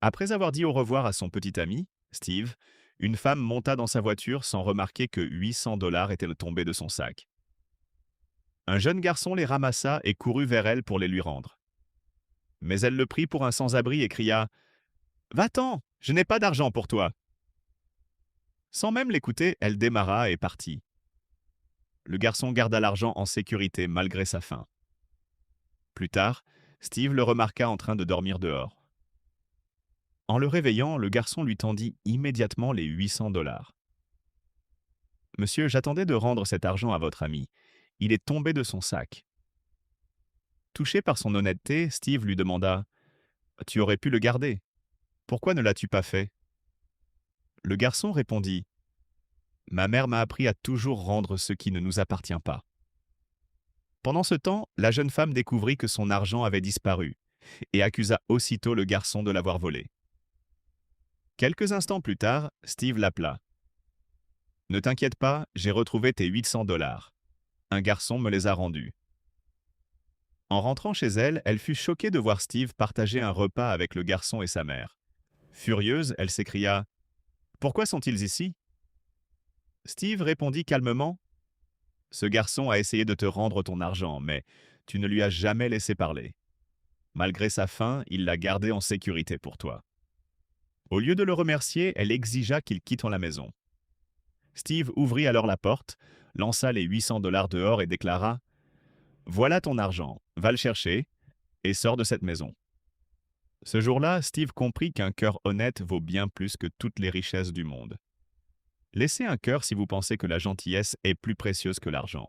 Après avoir dit au revoir à son petit ami, Steve, une femme monta dans sa voiture sans remarquer que 800 dollars étaient tombés de son sac. Un jeune garçon les ramassa et courut vers elle pour les lui rendre. Mais elle le prit pour un sans-abri et cria: Va-t'en, je n'ai pas d'argent pour toi. Sans même l'écouter, elle démarra et partit. Le garçon garda l'argent en sécurité malgré sa faim. Plus tard, Steve le remarqua en train de dormir dehors. En le réveillant, le garçon lui tendit immédiatement les 800 dollars. Monsieur, j'attendais de rendre cet argent à votre ami. Il est tombé de son sac. Touché par son honnêteté, Steve lui demanda: Tu aurais pu le garder. Pourquoi ne l'as-tu pas fait? Le garçon répondit: Ma mère m'a appris à toujours rendre ce qui ne nous appartient pas. Pendant ce temps, la jeune femme découvrit que son argent avait disparu et accusa aussitôt le garçon de l'avoir volé. Quelques instants plus tard, Steve l'appela. Ne t'inquiète pas, j'ai retrouvé tes 800 dollars. Un garçon me les a rendus. En rentrant chez elle, elle fut choquée de voir Steve partager un repas avec le garçon et sa mère. Furieuse, elle s'écria: Pourquoi sont-ils ici? Steve répondit calmement: Ce garçon a essayé de te rendre ton argent, mais tu ne lui as jamais laissé parler. Malgré sa faim, il l'a gardé en sécurité pour toi. Au lieu de le remercier, elle exigea qu'il quitte la maison. Steve ouvrit alors la porte, lança les 800 dollars dehors et déclara: Voilà ton argent, va le chercher et sors de cette maison. Ce jour-là, Steve comprit qu'un cœur honnête vaut bien plus que toutes les richesses du monde. Laissez un cœur si vous pensez que la gentillesse est plus précieuse que l'argent.